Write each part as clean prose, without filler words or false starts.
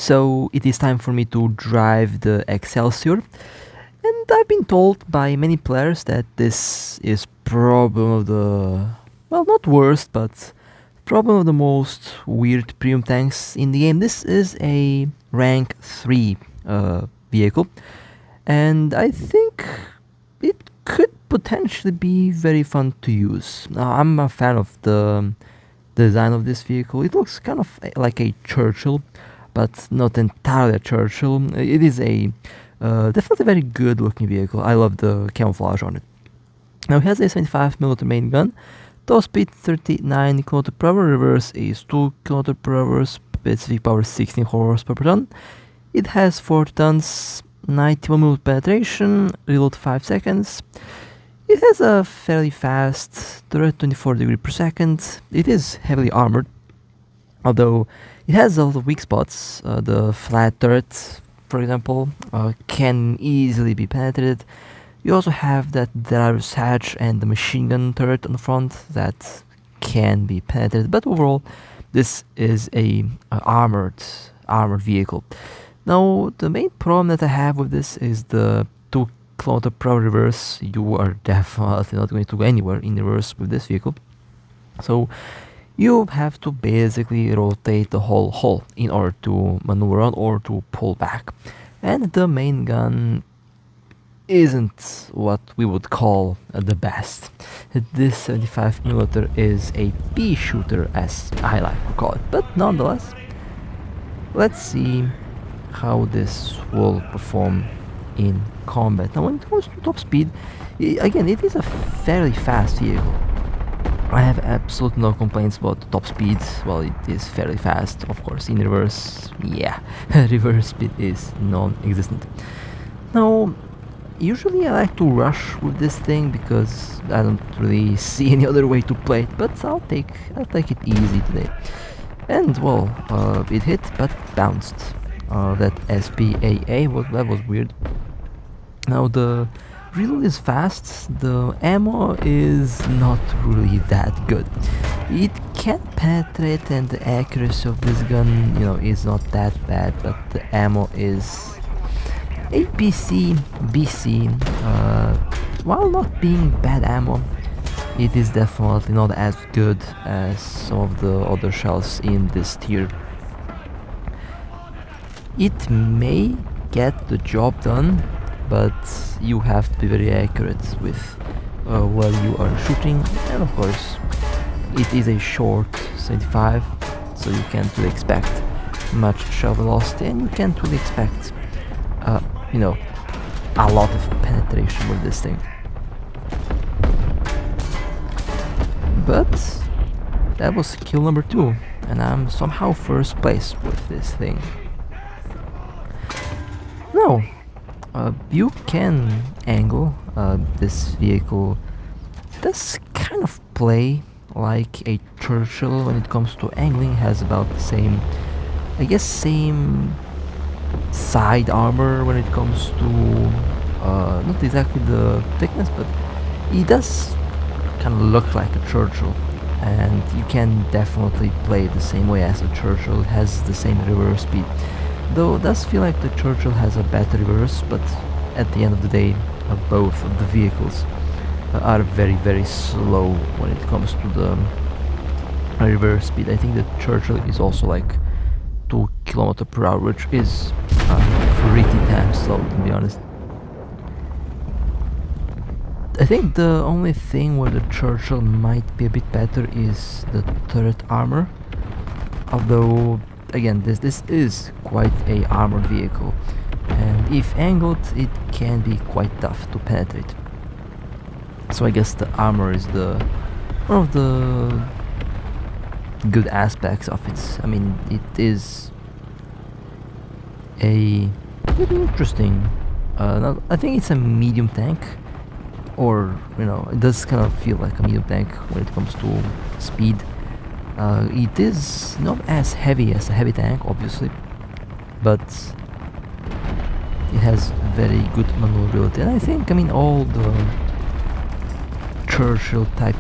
So it is time for me to drive the Excelsior, and I've been told by many players that this is probably one of the, well, not worst, but probably one of the most weird premium tanks in the game. This is a rank 3 vehicle, and I think it could potentially be very fun to use. I'm a fan of the design of this vehicle. It looks kind of like a Churchill, but not entirely a Churchill. It is a definitely very good looking vehicle. I love the camouflage on it. Now it has a 75mm main gun, top speed 39 km per hour, reverse is 2 km per hour, specific power 16 horsepower per ton. It has 4 tons, 91mm penetration, reload 5 seconds. It has a fairly fast turret, 24 degrees per second. It is heavily armored, although it has a lot of weak spots. The flat turret, for example, can easily be penetrated. You also have that driver's hatch and the machine gun turret on the front that can be penetrated, but overall this is a armored vehicle. Now the main problem that I have with this is the 2 km per hour reverse. You are definitely not going to go anywhere in reverse with this vehicle, so you have to basically rotate the whole hull in order to maneuver on or to pull back. And the main gun isn't what we would call the best. This 75mm is a pea shooter, as I like to call it, but nonetheless, let's see how this will perform in combat. Now when it comes to top speed, again, it is a fairly fast vehicle. I have absolutely no complaints about the top speed. Well, it is fairly fast, of course. In reverse, yeah, reverse speed is non-existent. Now, usually I like to rush with this thing because I don't really see any other way to play it, but I'll take it easy today. And well, it hit but bounced. That SPAA that was weird. Now the reload is fast, the ammo is not really that good. It can penetrate and the accuracy of this gun, is not that bad, but the ammo is APC, BC. While not being bad ammo, it is definitely not as good as some of the other shells in this tier. It may get the job done, but you have to be very accurate with where you are shooting, and of course it is a short 75, so you can't really expect much shell velocity, and you can't really expect a lot of penetration with this thing. But that was kill number 2, and I'm somehow first place with this thing. Now, you can angle. This vehicle does kind of play like a Churchill when it comes to angling. Has about the same, same side armor when it comes to not exactly the thickness, but it does kind of look like a Churchill, and you can definitely play the same way as a Churchill. It has the same reverse speed, though it does feel like the Churchill has a better reverse, but at the end of the day, both of the vehicles are very, very slow when it comes to the reverse speed. I think the Churchill is also like 2 km per hour, which is pretty damn slow, to be honest. I think the only thing where the Churchill might be a bit better is the turret armor, although again, this is quite a armored vehicle, and if angled it can be quite tough to penetrate. So I guess the armor is one of the good aspects of it. I mean, it is a pretty interesting, I think it's a medium tank, or it does kind of feel like a medium tank when it comes to speed. It is not as heavy as a heavy tank, obviously, but it has very good maneuverability, and I think, all the Churchill type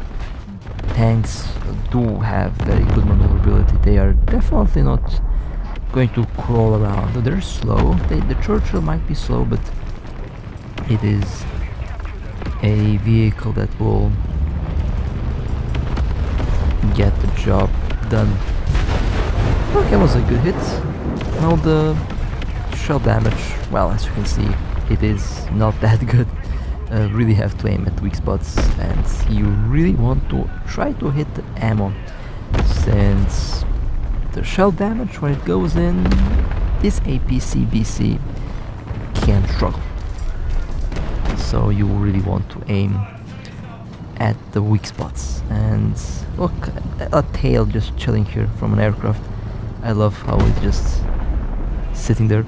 tanks do have very good maneuverability. They are definitely not going to crawl around. They're slow. The Churchill might be slow, but it is a vehicle that will get the job done. Okay, that was a good hit. Now the shell damage, well, as you can see, it is not that good. Really have to aim at weak spots, and you really want to try to hit the ammo, since the shell damage when it goes in, this APC-BC can struggle. So you really want to aim at the weak spots. And look, a tail just chilling here from an aircraft. I love how it's just sitting there.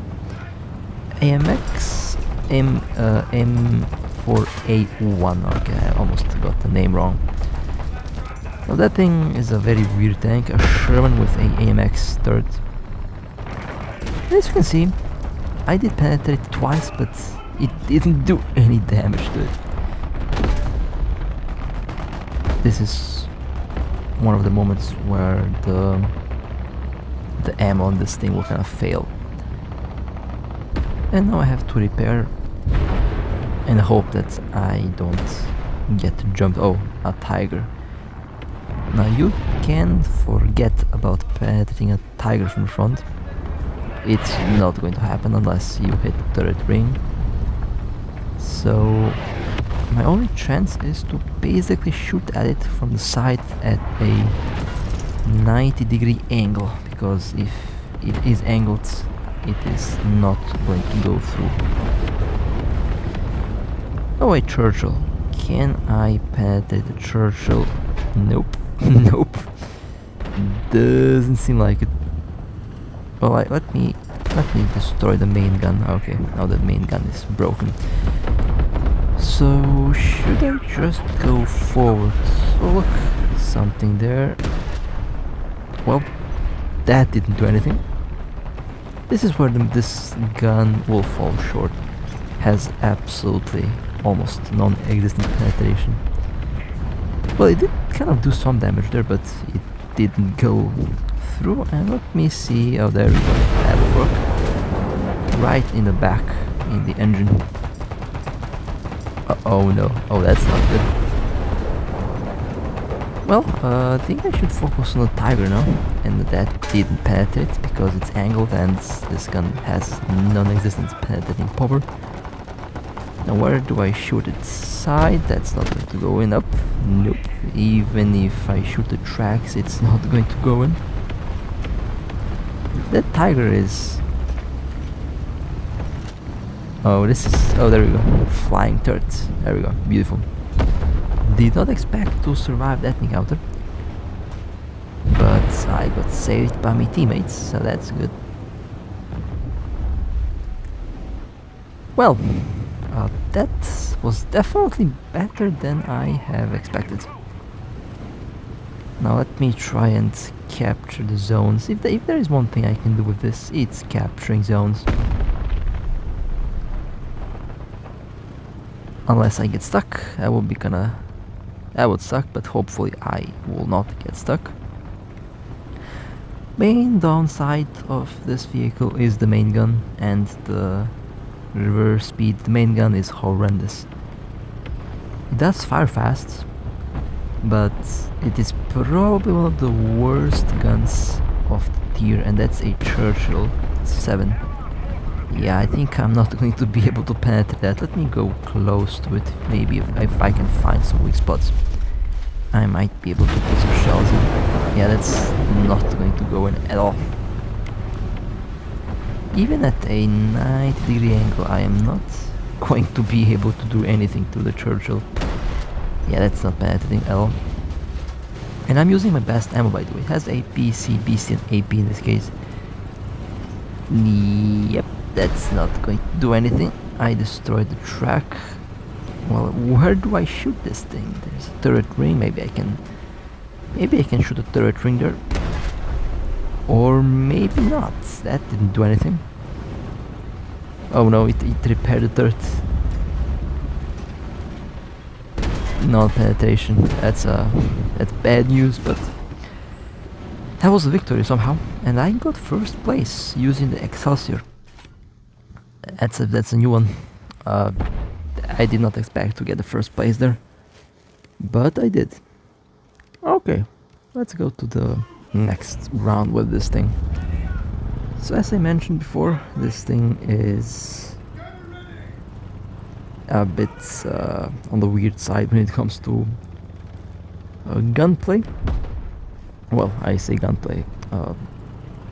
AMX M4A1. Okay, I almost got the name wrong. Now that thing is a very weird tank, a Sherman with a AMX turret. As you can see, I did penetrate twice, but it didn't do any damage to it. This is one of the moments where the ammo on this thing will kind of fail. And now I have to repair and hope that I don't get jumped. Oh, a tiger. Now you can forget about penetrating a tiger from the front. It's not going to happen unless you hit the turret ring. So my only chance is to basically shoot at it from the side at a 90-degree angle, because if it is angled, it is not going to go through. Oh wait, Churchill. Can I penetrate the Churchill? Nope. Nope. Doesn't seem like it. Well, let me destroy the main gun. Okay, now the main gun is broken. So should I just go forward? Oh look, something there. Well, that didn't do anything. This is where this gun will fall short. Has absolutely almost non-existent penetration. Well, it did kind of do some damage there, but it didn't go through. And let me see. Oh, there we go. That will work. Right in the back, in the engine. Oh no. Oh, that's not good. Well, I think I should focus on the tiger now. And that didn't penetrate because it's angled and this gun has non-existent penetrating power. Now where do I shoot it? Side? That's not going to go in. Up? Nope. Even if I shoot the tracks, it's not going to go in. That tiger is... Oh, this is... Oh, there we go. Flying turret. There we go. Beautiful. Did not expect to survive that encounter. But I got saved by my teammates, so that's good. Well, that was definitely better than I have expected. Now let me try and capture the zones. If there is one thing I can do with this, it's capturing zones. Unless I get stuck, that would suck, but hopefully I will not get stuck. Main downside of this vehicle is the main gun and the reverse speed. The main gun is horrendous. It does fire fast, but it is probably one of the worst guns of the tier, and that's a Churchill 7. Yeah, I think I'm not going to be able to penetrate that. Let me go close to it. Maybe if I can find some weak spots, I might be able to put some shells in. Yeah, that's not going to go in at all. Even at a 90-degree angle, I am not going to be able to do anything to the Churchill. Yeah, that's not penetrating at all. And I'm using my best ammo, by the way. It has APC, BC, and AP in this case. Yep, that's not going to do anything. I destroyed the track. Well, where do I shoot this thing? There's a turret ring. Maybe I can shoot a turret ring there. Or maybe not. That didn't do anything. Oh no, it repaired the turret. No penetration. That's bad news, but That was a victory somehow, and I got first place using the Excelsior. That's a new one. I did not expect to get the first place there, but I did. Okay, let's go to the next round with this thing. So as I mentioned before, this thing is a bit on the weird side when it comes to gunplay. Well, I say gunplay.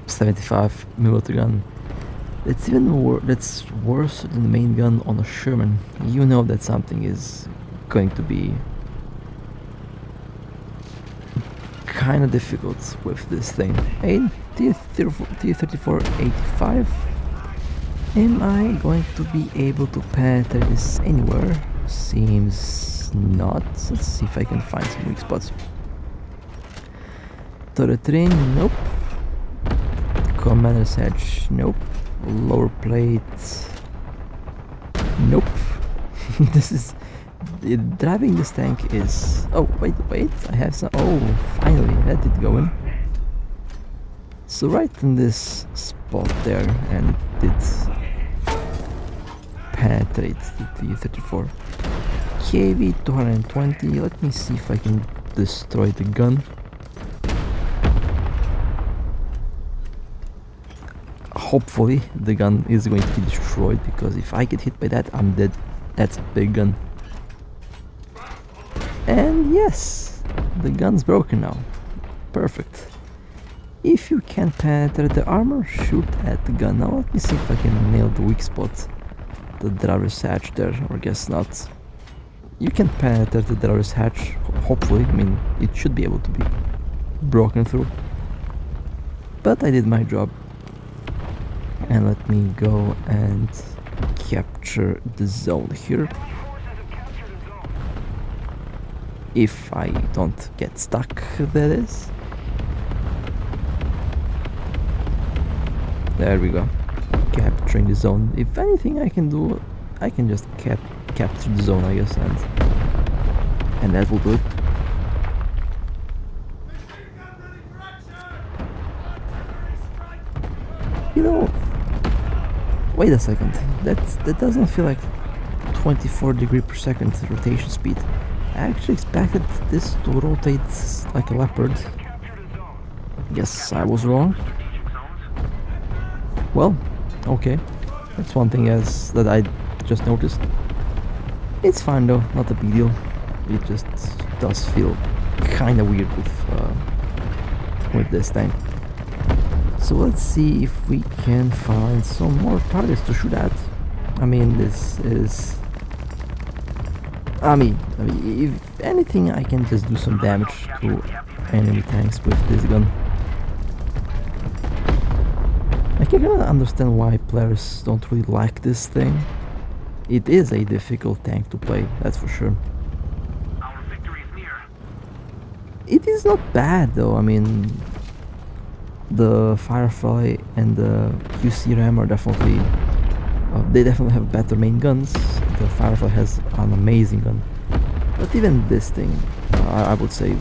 75mm gun. It's even that's worse than the main gun on a Sherman. You know that something is going to be kind of difficult with this thing. T-34-85. Am I going to be able to penetrate this anywhere? Seems not. Let's see if I can find some weak spots. Turret ring, nope. Commander's edge, nope. Lower plate, nope. This is driving this tank is. Oh wait, I have some. Oh, finally, that did go in. So right in this spot there, and did penetrate the T-34. KV 220. Let me see if I can destroy the gun. Hopefully the gun is going to be destroyed, because if I get hit by that, I'm dead. That's a big gun. And yes, the gun's broken now. Perfect. If you can penetrate the armor, shoot at the gun. Now let me see if I can nail the weak spot. The driver's hatch there, or guess not. You can penetrate the driver's hatch, hopefully. I mean, it should be able to be broken through. But I did my job. And let me go and capture the zone here. If I don't get stuck, that is. There we go. Capturing the zone. If anything I can do, I can just capture the zone, I guess, and that will do it. You know, wait a second. That doesn't feel like 24 degree per second rotation speed. I actually expected this to rotate like a leopard. Guess I was wrong. Well, okay. That's one thing that I just noticed. It's fine though, not a big deal. It just does feel kind of weird with this tank. So let's see if we can find some more targets to shoot at. I mean, this is... I mean, if anything, I can just do some damage to enemy tanks with this gun. I can kind of understand why players don't really like this thing. It is a difficult tank to play, that's for sure. Our victory is near. It is not bad though. I mean, the Firefly and the QC Ram are definitely they definitely have better main guns. The Firefly has an amazing gun, but even this thing, I would say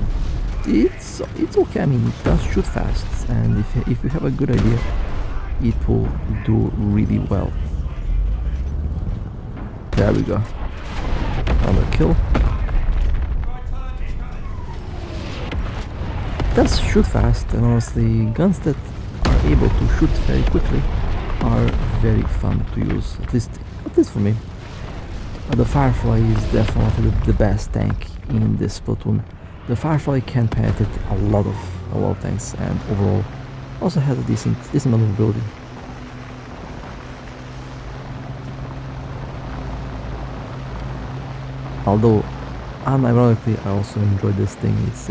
it's okay. I mean, it does shoot fast, and if you have a good idea, it will do really well. There we go. Another kill. It does shoot fast, and honestly, guns that are able to shoot very quickly are very fun to use, at least for me. The Firefly is definitely the best tank in this platoon. The Firefly can penetrate a lot of tanks, and overall also has a decent maneuverability. Although, unironically, I also enjoy this thing. It's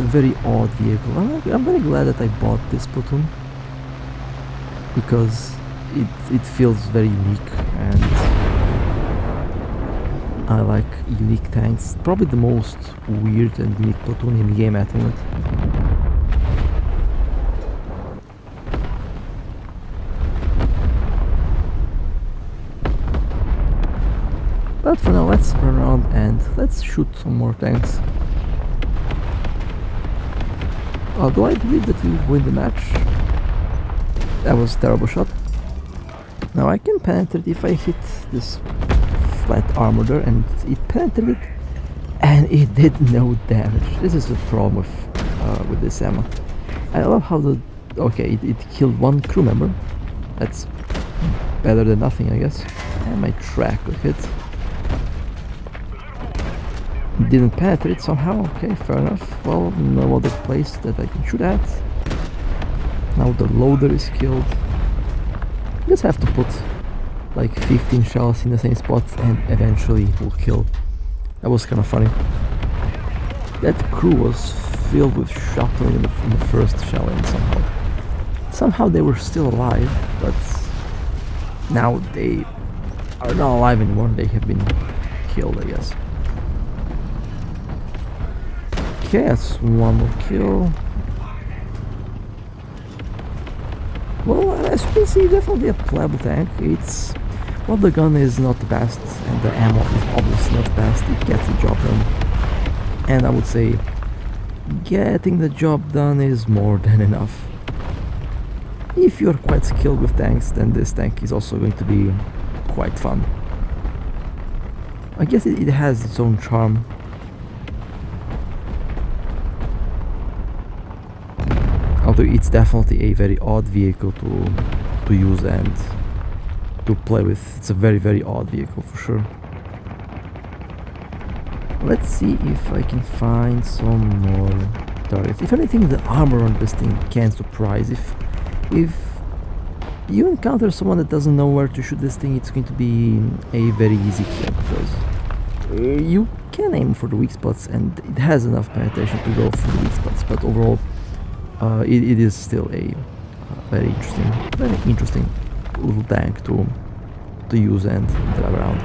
a very odd vehicle. I'm very glad that I bought this platoon, because it feels very unique, and I like unique tanks. Probably the most weird and unique platoon in the game at the moment. But for now, let's run around and let's shoot some more tanks. Although I believe that we win the match. That was a terrible shot. Now I can penetrate if I hit this flat armor there, and it penetrated, and it did no damage. This is the problem with this ammo. I love how it killed one crew member. That's better than nothing, I guess. And my track got hit. Didn't penetrate somehow. Okay, fair enough. Well, no other place that I can shoot at. Now the loader is killed. Just have to put like 15 shells in the same spot and eventually it will kill. That was kind of funny. That crew was filled with shrapnel in the first shell, and somehow they were still alive, but now they are not alive anymore. They have been killed, I guess. Okay, that's one more kill. Well, as you can see, definitely a playable tank. Well, the gun is not the best, and the ammo is obviously not the best. It gets the job done. And I would say, getting the job done is more than enough. If you're quite skilled with tanks, then this tank is also going to be quite fun. I guess it has its own charm. Although it's definitely a very odd vehicle to use and to play with. It's a very, very odd vehicle for sure. Let's see if I can find some more targets. If anything, the armor on this thing can surprise. If you encounter someone that doesn't know where to shoot this thing, it's going to be a very easy kill, because you can aim for the weak spots and it has enough penetration to go for the weak spots, but overall it is still a very interesting little tank to use and drive around.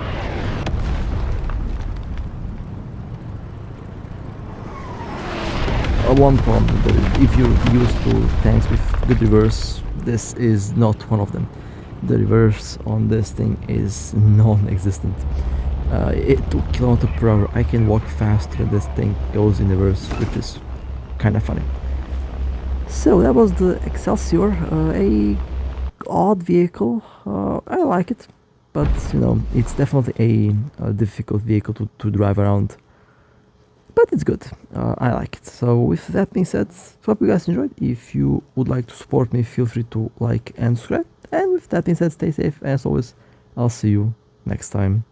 One problem that if you're used to tanks with good reverse, this is not one of them. The reverse on this thing is non-existent. 2 km/h, I can walk faster than this thing goes in reverse, which is kind of funny. So that was the Excelsior, a odd vehicle. I like it, but you know, it's definitely a difficult vehicle to drive around. But it's good. I like it. So with that being said, hope you guys enjoyed. If you would like to support me, feel free to like and subscribe. And with that being said, stay safe. As always, I'll see you next time.